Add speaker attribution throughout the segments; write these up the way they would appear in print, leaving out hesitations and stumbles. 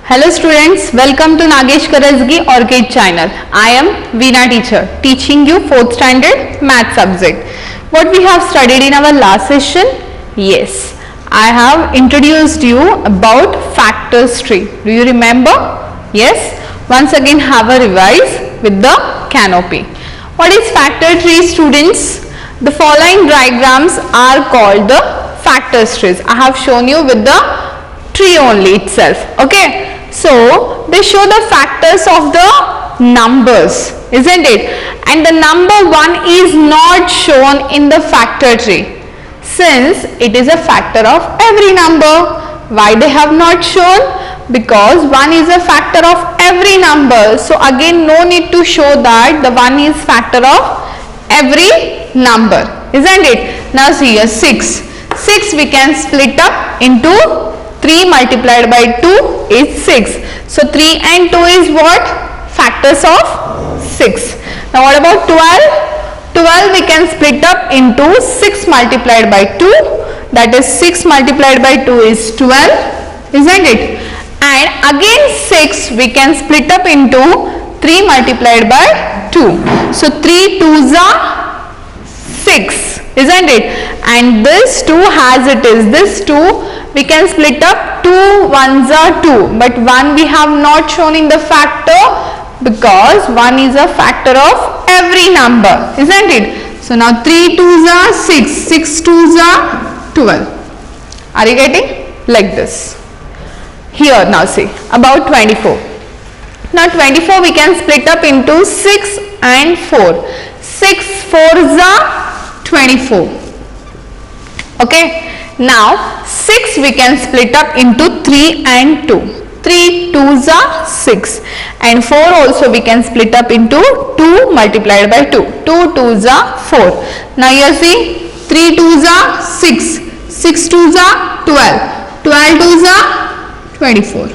Speaker 1: Hello students, welcome to Nagesh Karazgi Orchid channel. I am Veena teacher teaching you 4th standard math subject. What we have studied in our last session? Yes, I have introduced you about factors tree. Do you remember? Yes, once again have a revise with the canopy. What is factor tree, students? The following diagrams are called the factors trees. I have shown you with the tree only itself. Okay. So, they show the factors of the numbers, isn't it? And the number 1 is not shown in the factor tree since it is a factor of every number. Why they have not shown? Because 1 is a factor of every number. So, again no need to show that the 1 is factor of every number, isn't it? Now see here 6. 6 we can split up into 3 multiplied by 2 is 6. So 3 and 2 is what? Factors of 6. Now what about 12? 12 we can split up into 6 multiplied by 2. That is 6 multiplied by 2 is 12. Isn't it? And again 6 we can split up into 3 multiplied by 2. So 3 2s are 6. Isn't it? And this 2 as it is. This 2 we can split up 2 1s are 2, but 1 we have not shown in the factor because 1 is a factor of every number, isn't it? So now 3 2s are 6, 6 2s are 12. Are you getting? Like this. Here now see about 24. Now 24 we can split up into 6 and 4. 6 4s are 24. Okay. Now 6 we can split up into 3 and 2. 3 2s are 6 and 4 also we can split up into 2 multiplied by 2. 2 2s are 4. Now you see 3 2s are 6. 6 2s are 12. 12 2s are 24.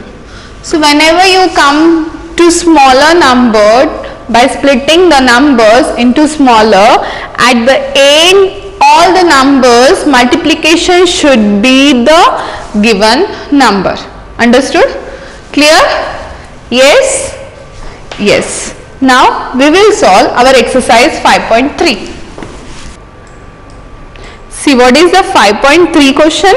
Speaker 1: So whenever you come to smaller number by splitting the numbers into smaller, at the end all the numbers multiplication should be the given number. Understood? Clear? Yes? Yes. Now we will solve our exercise 5.3. See what is the 5.3 question?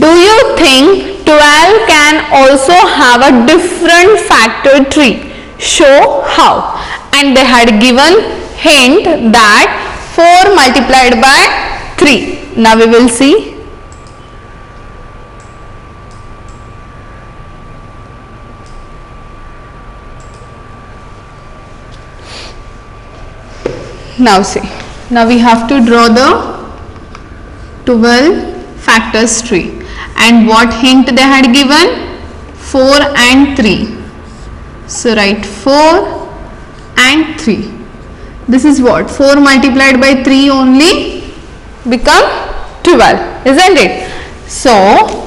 Speaker 1: Do you think 12 can also have a different factor tree? Show how. And they had given hint that 4 multiplied by 3. Now we will see. Now see. Now we have to draw the 12 factors tree. And what hint they had given? 4 and 3. So write 4 and 3. This is what? 4 multiplied by 3 only become 12, isn't it? So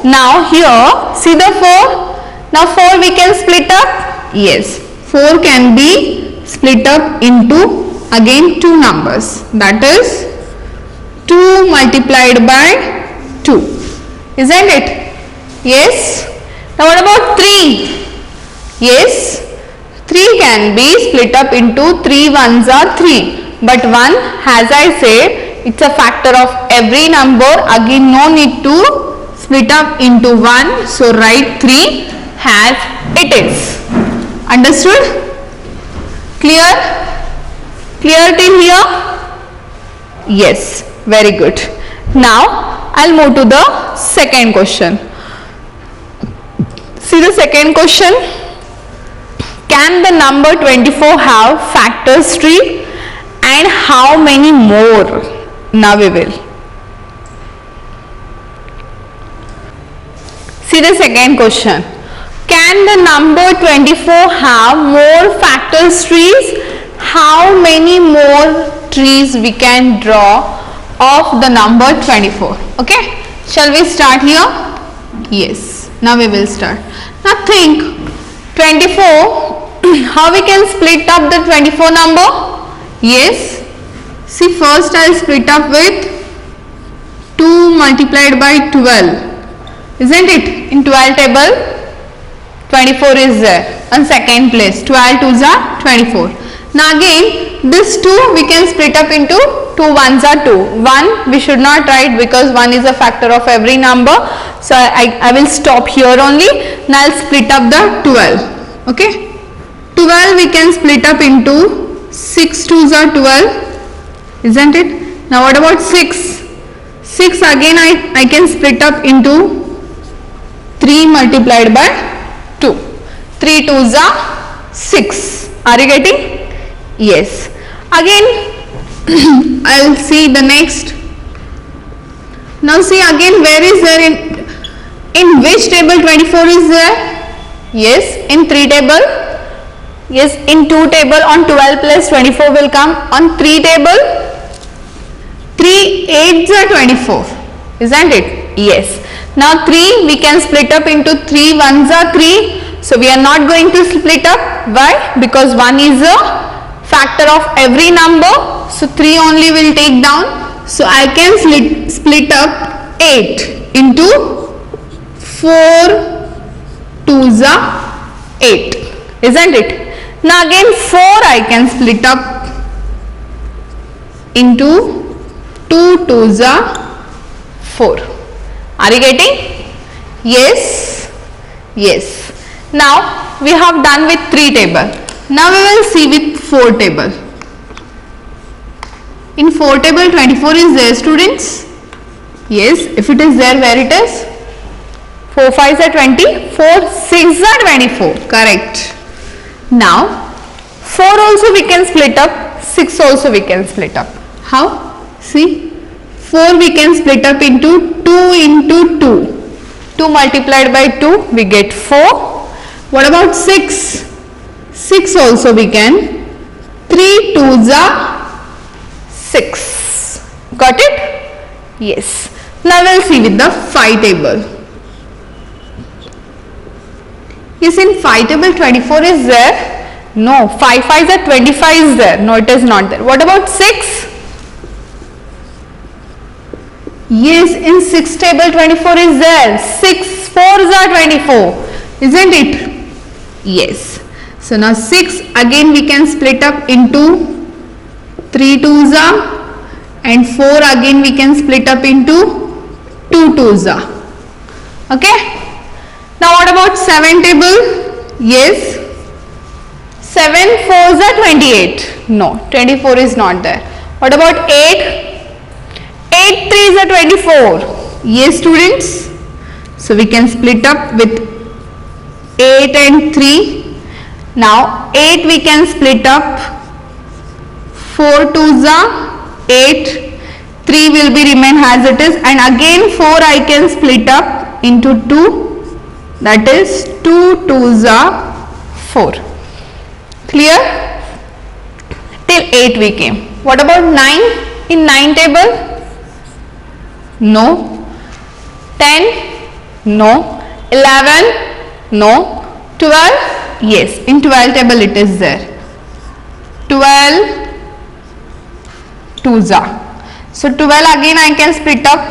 Speaker 1: now here see the 4. Now 4 we can split up. Yes, 4 can be split up into again 2 numbers. That is 2 multiplied by 2. Isn't it? Yes. Now what about 3? Yes. 3 can be split up into 3 1s are 3, but 1 as I say it's a factor of every number. Again no need to split up into 1, so write 3 as it is. Understood? Clear? Clear till here? Yes, very good. Now I'll move to the second question. See the second question. Can the number 24 have factors tree and how many more? Now we will. See the second question. Can the number 24 have more factors trees? How many more trees we can draw of the number 24. Okay, shall we start here? Yes, now we will start. Now think 24, how we can split up the 24 number? Yes, see, first I will split up with 2 multiplied by 12, isn't it? In 12 table 24 is there on second place. 12 2s are 24. Now again this 2 we can split up into 2 1s are 2. 1 we should not write because 1 is a factor of every number. So I will stop here only. Now I will split up the 12. Okay, 12 we can split up into 6 2s are 12, isn't it? Now what about 6? 6 again I can split up into 3 multiplied by 2. 3 2s are 6. Are you getting? Yes. Again I will see the next. Now see again, where is there in which table 24 is there? Yes, in 3 table. Yes, in 2 table on 12 plus 24 will come. On 3 table 3 8s are 24, isn't it? Yes. Now 3 we can split up into 3 1s are 3. So we are not going to split up. Why? Because 1 is a factor of every number. So 3 only will take down. So I can split up 8 into 4 2s are 8, isn't it? Now again 4 I can split up into 2 2s are 4. Are you getting? Yes. Yes. Now we have done with 3 table. Now we will see with 4 table. In 4 table 24 is there, students? Yes. If it is there, where it is? 4 5s are 20, 4 6 are 24. Correct. Now 4 also we can split up, 6 also we can split up. How? See, 4 we can split up into 2 into 2. 2 multiplied by 2 we get 4. What about 6? 6 also we can. 3 2s are 6. Got it? Yes. Now we will see with the 5 table. Yes, in 5 table 24 is there. No, 5 5s are 25 is there. No, it is not there. What about 6? Yes, in 6 table 24 is there. 6 4s are 24, isn't it? Yes. So now 6 again we can split up into 3 2s are, and 4 again we can split up into 2 2s are. Okay. Now what about 7 table? Yes. 7 4s are 28. No, 24 is not there. What about 8? 8 3s are 24. Yes, students. So we can split up with 8 and 3. Now 8 we can split up. 4 2s are 8. 3 will be remain as it is, and again 4 I can split up into 2. That is 2 2s are 4. Clear? Till 8 we came. What about 9? In 9 table? No. 10? No. 11? No. 12? Yes. In 12 table it is there. 12 2s are. So 12 again I can split up.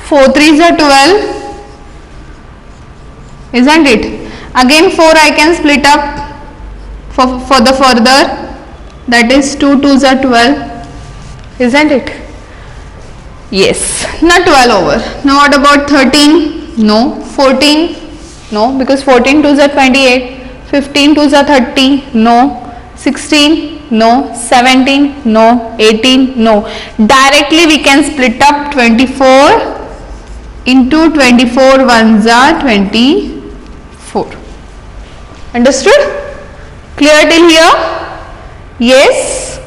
Speaker 1: 4 3s are 12. Isn't it? Again 4 I can split up for the further. That is 2 2s are 12. Isn't it? Yes. Now 12 over. Now what about 13? No. 14? No, because 14 2s are 28. 15 2s are 30. No. 16? No. 17? No. 18? No. Directly we can split up 24 into 24 1s are 24. Understood? Clear till here? Yes?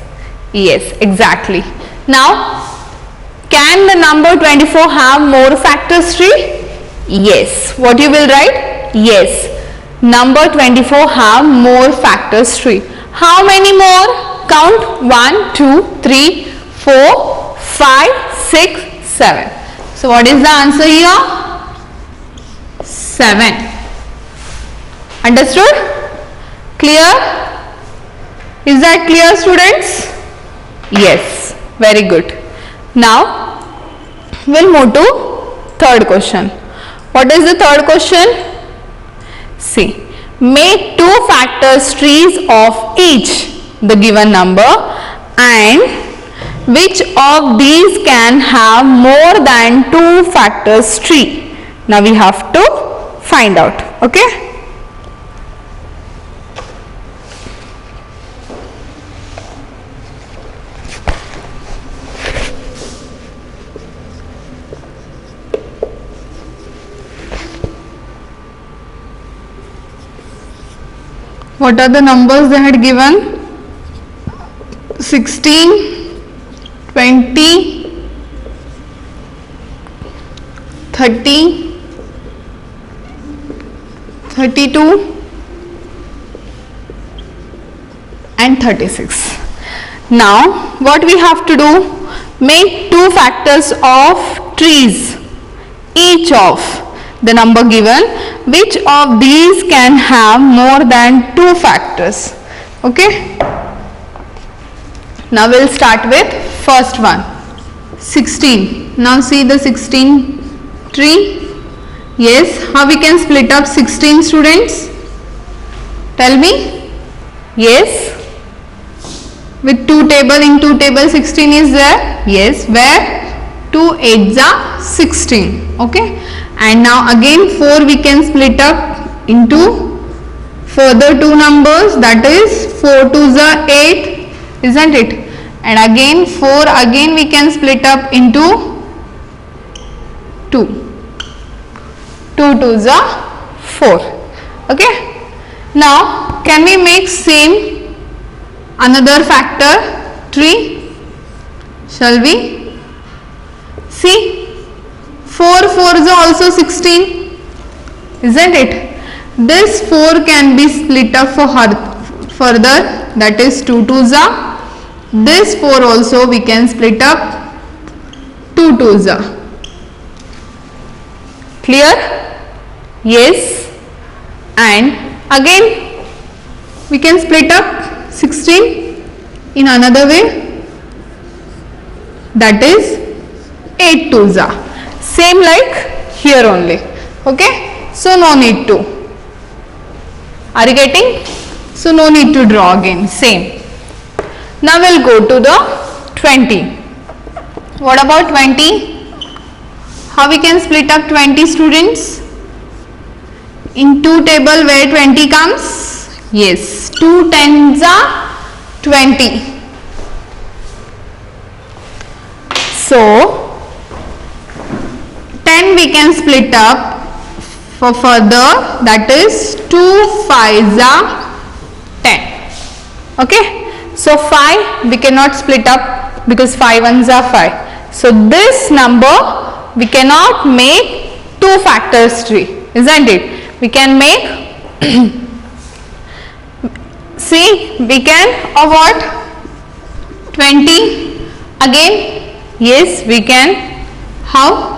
Speaker 1: Yes, exactly. Now, can the number 24 have more factors tree? Yes. What you will write? Yes. Number 24 have more factors tree. How many more? Count 1, 2, 3, 4, 5, 6, 7. So what is the answer here? 7. Understood? Clear? Is that clear, students? Yes, very good. Now we'll move to third question. What is the third question? See, make two factors trees of each the given number, and which of these can have more than two factors tree? Now we have to find out. Okay. What are the numbers they had given? 16, 20, 30, 32 and 36. Now what we have to do? Make two factors of trees, each of the number given. Which of these can have more than two factors? Okay. Now we'll start with first one, 16. Now see the 16 tree. Yes, how we can split up 16, students? Tell me. Yes, with 2 table, in 2 table 16 is there. Yes, where 2 8s are 16. Okay. And now again 4 we can split up into further 2 numbers, that is 4 2s are 8, isn't it? And again 4 again we can split up into 2. 2 2s are 4. Okay. Now can we make same another factor tree? Shall we? See, 4 4s are also 16, isn't it? This 4 can be split up for further, that is 2 2s are. This 4 also we can split up 2 2s are. Clear? Yes. And again we can split up 16 in another way, that is 8 2s are. Same like here only. Okay. So no need to. Are you getting? So no need to draw again. Same. Now we'll go to the 20. What about 20? How we can split up 20, students? In 2 table where 20 comes? Yes. 2 10s are 20. So 10 we can split up for further, that is 2 5s are 10. Okay. So 5 we cannot split up because 5 1s are 5. So this number we cannot make two factors tree, isn't it? We can make see, we can of what? 20 again. Yes, we can. How?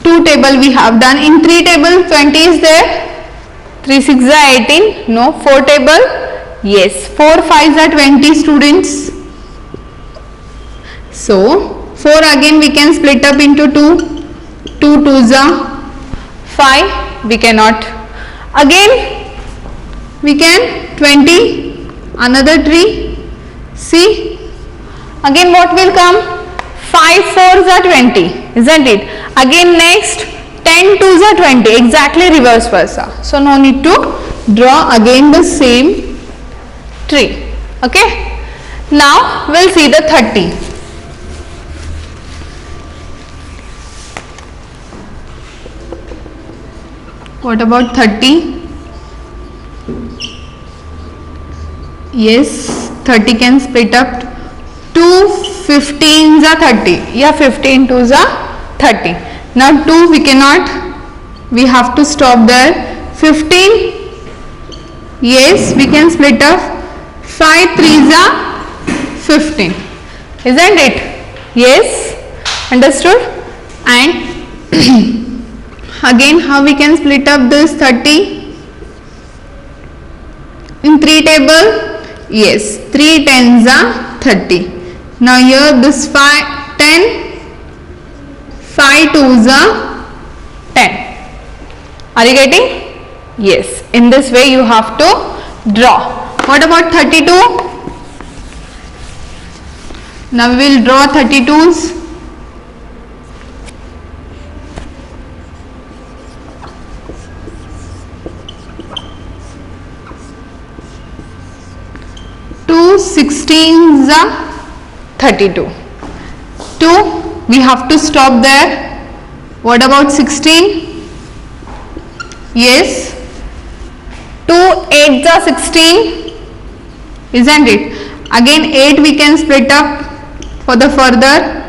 Speaker 1: 2 table we have done. In 3 table 20 is there. 3 6 are 18. No. 4 table. Yes. 4 5s are 20, students. So 4 again we can split up into 2. 2 2s are 5. We cannot. Again we can 20. Another tree. See. Again what will come? 5 4s are 20, isn't it? Again next 10 2s are 20, exactly reverse versa. So no need to draw again the same tree. Okay. Now we'll see the 30. What about 30? Yes, 30 can split up. 2 15s are 30. Yeah, 15 2s are 30. Now 2 we cannot, we have to stop there. 15, yes, we can split up 5 3s are 15, isn't it? Yes, understood? And again, how we can split up this 30 in 3 table? Yes, 3 10s are 30. Now here this 5 10, 5 2s are 10. Are you getting? Yes, in this way you have to draw. What about 32? Now we will draw 32s. Two 16s are 32. 2, we have to stop there. What about 16? Yes. 2 8s are 16, isn't it? Again 8 we can split up for the further.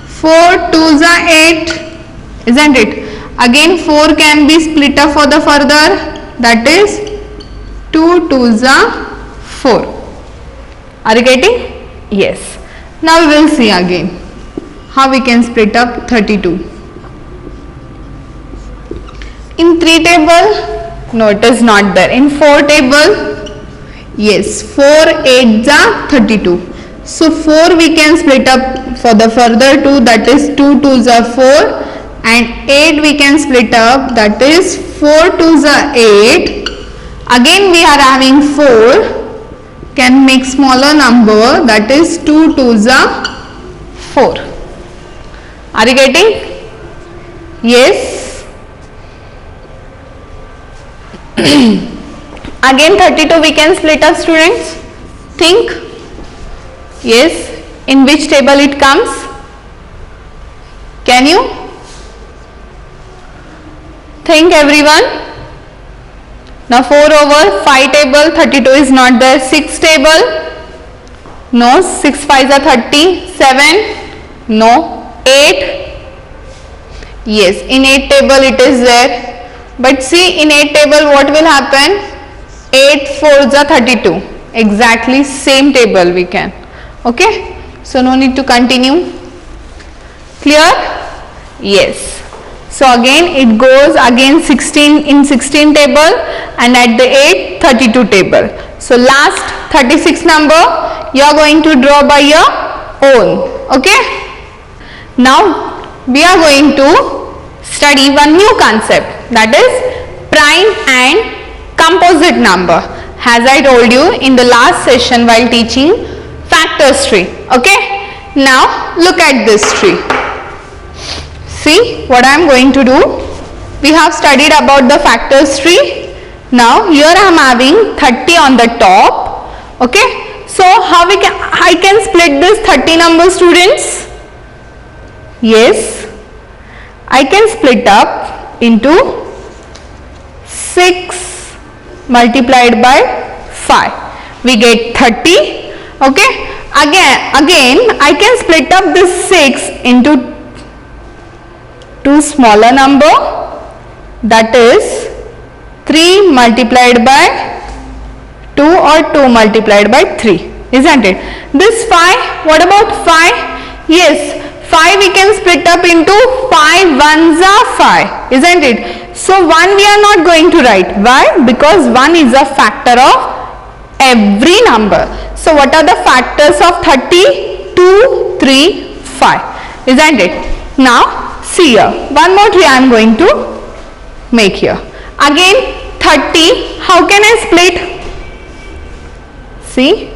Speaker 1: 4 2s are 8, isn't it? Again 4 can be split up for the further, that is 2 2s are 4. Are you getting? Yes. Now we will see again how we can split up 32. In 3 table, no, it is not there. In 4 table, yes, 4 8s are 32. So 4 we can split up for the further 2, that is 2 2s are 4, and 8 we can split up, that is 4 2s are 8. Again we are having 4, can make smaller number, that is 2 2s are 4. Are you getting? Yes. Again 32 we can split up, students. Think. Yes. In which table it comes? Can you think, everyone? Now 4 over 5 table, 32 is not there. 6 table, no. 6 5s are 30. 7, no. 8, yes. In 8 table it is there. But see, in 8 table what will happen? 8 4s are 32. Exactly same table we can. Okay. So no need to continue. Clear? Yes. So again it goes again 16 in 16 table, and at the 8 32 table. So last 36 number you are going to draw by your own. Okay. Now we are going to study one new concept, that is prime and composite number, as I told you in the last session while teaching factors tree. Okay. Now look at this tree. See what I am going to do. We have studied about the factors tree. Now here I am having 30 on the top. Okay. So how I can split this 30 number, students? Yes. I can split up into 6 multiplied by 5. We get 30. Okay. Again I can split up this 6 into 2 smaller number, that is 3 multiplied by 2 or 2 multiplied by 3, isn't it? This 5, what about 5? Yes, 5 we can split up into 5 1s are 5, isn't it? So 1 we are not going to write. Why? Because 1 is a factor of every number. So what are the factors of 30? 2, 3, 5, isn't it? Now see here, one more tree I am going to make here. Again 30, how can I split? See,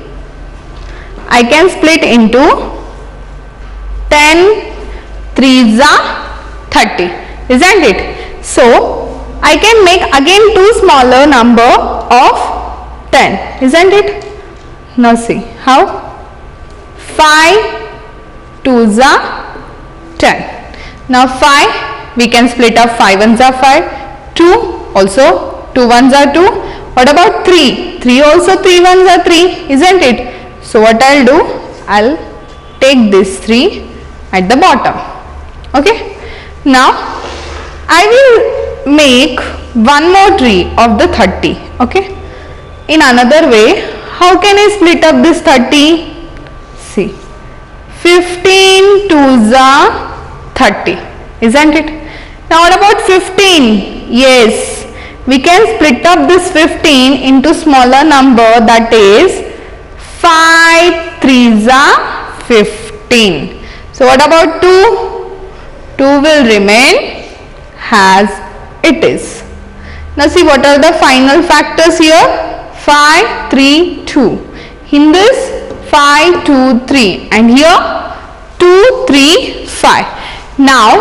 Speaker 1: I can split into 10 3s are 30, isn't it? So I can make again 2 smaller number of 10, isn't it? Now see how? 5 2s are 10. Now 5 we can split up, 5 1s are 5, 2 also 2 1s are 2. What about 3? 3 also 3 1s are 3, isn't it? So what I'll do, I'll take this 3 at the bottom. Okay. Now I will make one more tree of the 30. Okay. In another way, How can I split up this 30? See, 15 2s are 30, isn't it? Now what about 15? Yes, we can split up this 15 into smaller number, that is 5 3s are 15. So what about 2? 2 will remain as it is. Now see, what are the final factors here? 5 3 2. In this 5 2 3 and here 2 3 5. Now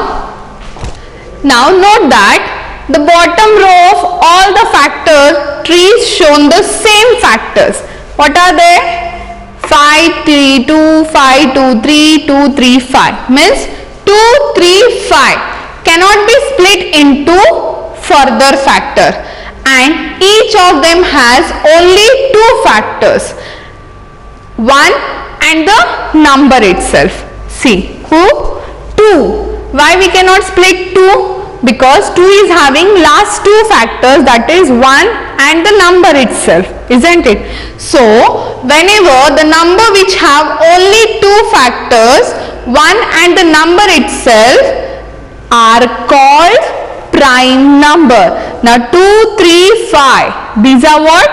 Speaker 1: note that the bottom row of all the factor trees shown the same factors. What are they? 5 3 2 5 2 3 2 3 5 means 2 3 5 cannot be split into further factor, and each of them has only two factors, 1 and the number itself. See, who? 2. Why we cannot split 2? Because 2 is having last two factors, that is 1 and the number itself, isn't it? So whenever the number which have only two factors, 1 and the number itself, are called prime number. Now 2 3 5, these are what?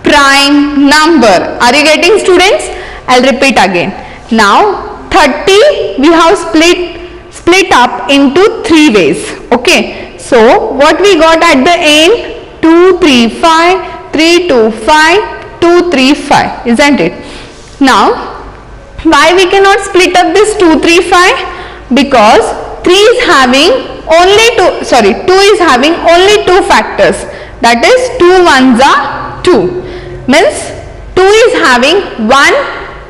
Speaker 1: Prime number. Are you getting, students? I'll repeat again. Now 30 we have split up into 3 ways. Okay, so what we got at the end? 2 3 5 3 2 5 2 3 5, isn't it? Now why we cannot split up this 2 3 5? Because 2 is having only two factors, that is 2 1s are 2, means 2 is having 1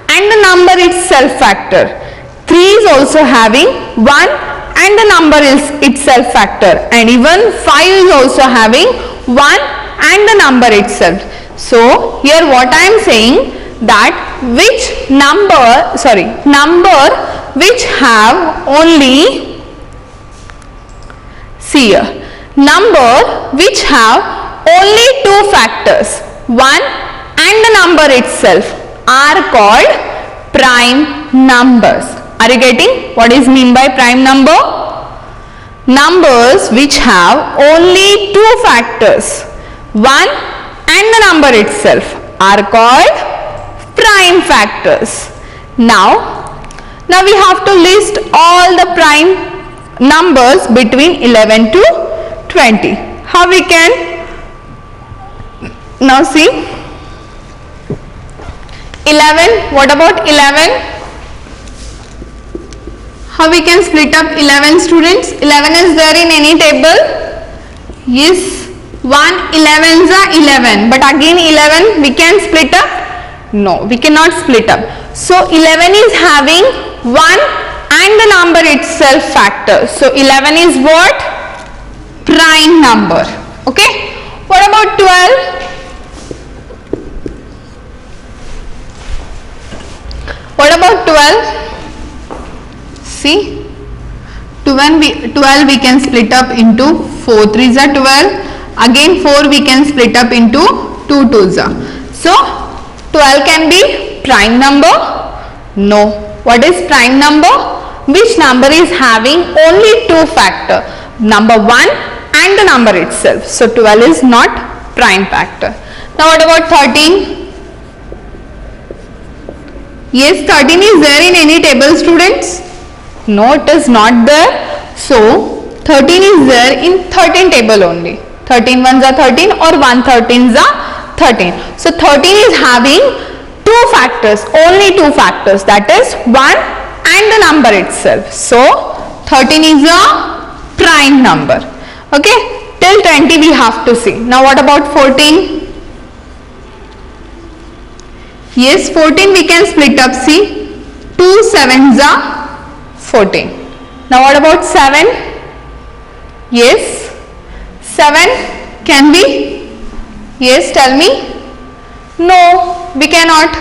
Speaker 1: and the number itself factor. 3 is also having 1 and the number is itself factor, and even 5 is also having 1 and the number itself. So here what I am saying, that number which have only, see here, number which have only two factors, 1 and the number itself, are called prime numbers. Are you getting what is mean by prime number? Numbers which have only two factors, 1 and the number itself, are called prime factors. Now we have to list all the prime numbers between 11 to 20. How we can? Now see, 11, what about 11? How we can split up 11, students? 11 is there in any table? Yes, 1 11s are 11, but again 11 we can split up? No, we cannot split up. So 11 is having 1 and the number itself factor. So 11 is what? Prime number. Okay. What about 12? What about 12? See, 12 we can split up into 4 3s are 12. Again 4 we can split up into 2 2s are. So 12 can be prime number? No. What is prime number? Which number is having only two factor, number 1 and the number itself. So 12 is not prime factor. Now what about 13? Yes, 13 is there in any table, students? No, it is not there. So 13 is there in 13 table only. 13 1s are 13 or 1 13s are 13. So 13 is having two factors, only two factors, that is 1 and the number itself. So 13 is a prime number. Okay, till 20 we have to see. Now what about 14? Yes, 14 we can split up. See, 2 7s are 14. Now what about 7? Yes, 7 can be? Yes, tell me. No, we cannot.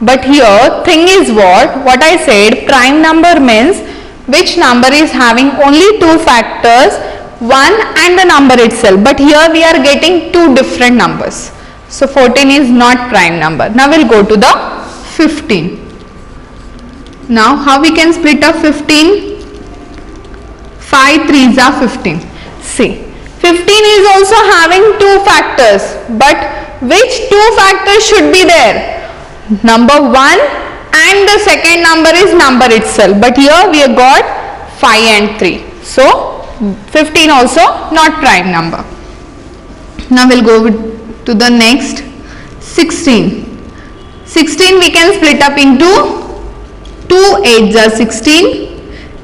Speaker 1: But here thing is what I said, prime number means which number is having only two factors, 1 and the number itself. But here we are getting two different numbers. So 14 is not prime number. Now we'll go to the 15. Now how we can split up 15? 5 3s are 15. See, 15 is also having two factors, but which two factors should be there? Number 1 and the second number is number itself, but here we have got 5 and 3. So 15 also not prime number. Now we'll go to the next 16. 16 we can split up into 2 8s are 16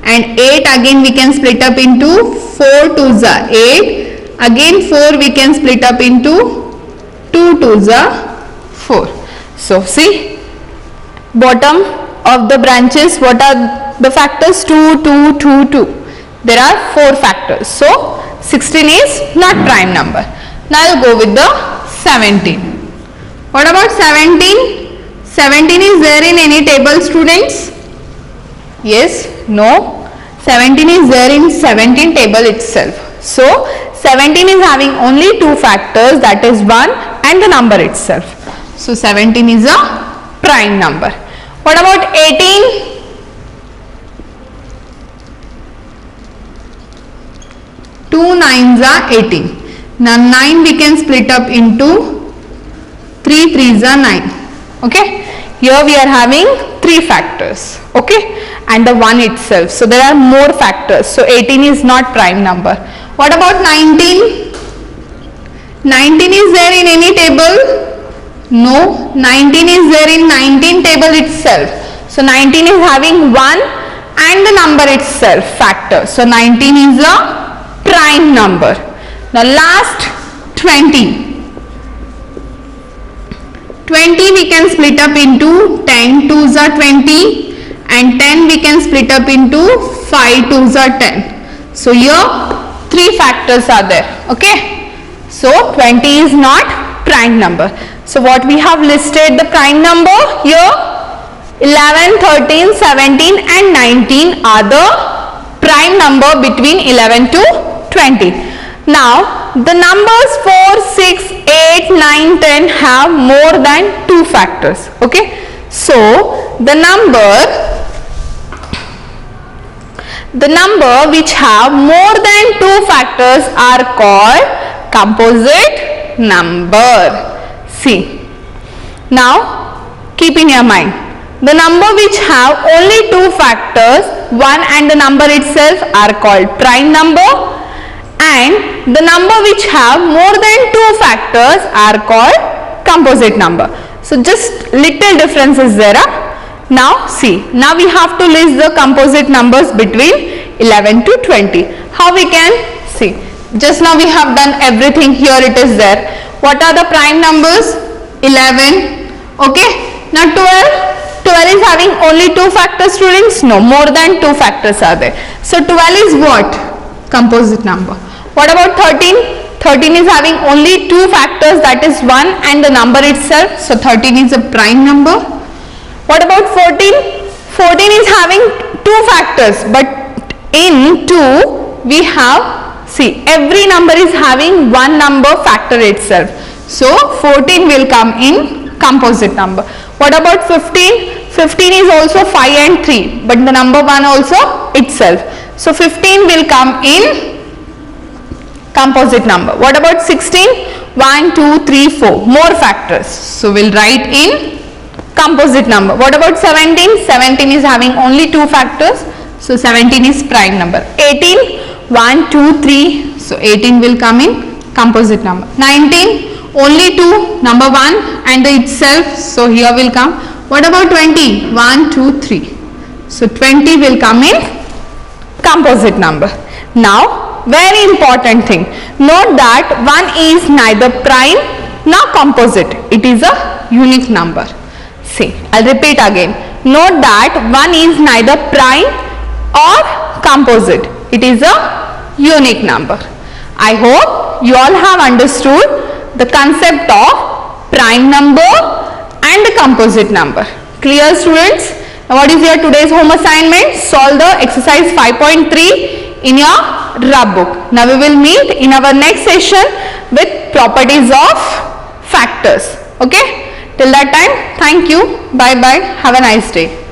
Speaker 1: and 8 again we can split up into 4 2s are 8. Again 4 we can split up into 2 2s are 4. So see, bottom of the branches, what are the factors? 2 2 2 2. There are 4 factors. So 16 is not prime number. Now I'll go with the 17. What about 17? 17 is there in any table, students? Yes, no. 17 is there in 17 table itself. So 17 is having only two factors, that is 1 and the number itself. So 17 is a prime number. What about 18? 2 9s are 18. Now 9 we can split up into 3 3s are 9. Okay. Here we are having 3 factors. Okay. And the 1 itself. So there are more factors. So 18 is not prime number. What about 19? 19 is there in any table? No. 19 is there in 19 table itself. So 19 is having 1 and the number itself factor. So 19 is a prime number. Now last 20. 20 we can split up into 10 2s are 20 and 10 we can split up into 5 2s are 10. So here 3 factors are there. Okay. So 20 is not prime number. So what we have listed the prime number here, 11, 13, 17 and 19 are the prime number between 11 to 20. Now the numbers 4, 6, 8, 9, 10 have more than 2 factors. Okay. So the number which have more than 2 factors are called composite number. See, now keep in your mind, the number which have only 2 factors, 1 and the number itself, are called prime number, and the number which have more than 2 factors are called composite number. So just little difference is there. Now see, now we have to list the composite numbers between 11 to 20. How we can see? Just now we have done everything, here it is there. What are the prime numbers? 11. Okay. Now 12. 12 is having only 2 factors, students? No, more than 2 factors are there. So 12 is what? Composite number. What about 13? 13 is having only 2 factors, that is 1 and the number itself. So 13 is a prime number. What about 14? 14 is having 2 factors, but in 2 we have, see, every number is having 1 number factor itself. So 14 will come in composite number. What about 15? 15 is also 5 and 3, but the number 1 also itself. So 15 will come in composite number. What about 16? 1, 2, 3, 4, more factors. So we'll write in composite number. What about 17? 17 is having only 2 factors. So 17 is prime number. 18, 1, 2, 3. So 18 will come in composite number. 19, only 2, number 1 and the itself. So here will come. What about 20? 1, 2, 3. So 20 will come in composite number. Now, very important thing. Note that 1 is neither prime nor composite. It is a unique number. See, I'll repeat again. Note that 1 is neither prime or composite. It is a unique number. I hope you all have understood the concept of prime number and the composite number. Clear, students? Now what is your today's home assignment? Solve the exercise 5.3 in your rub book. Now we will meet in our next session with properties of factors. Okay, till that time, thank you, bye bye, have a nice day.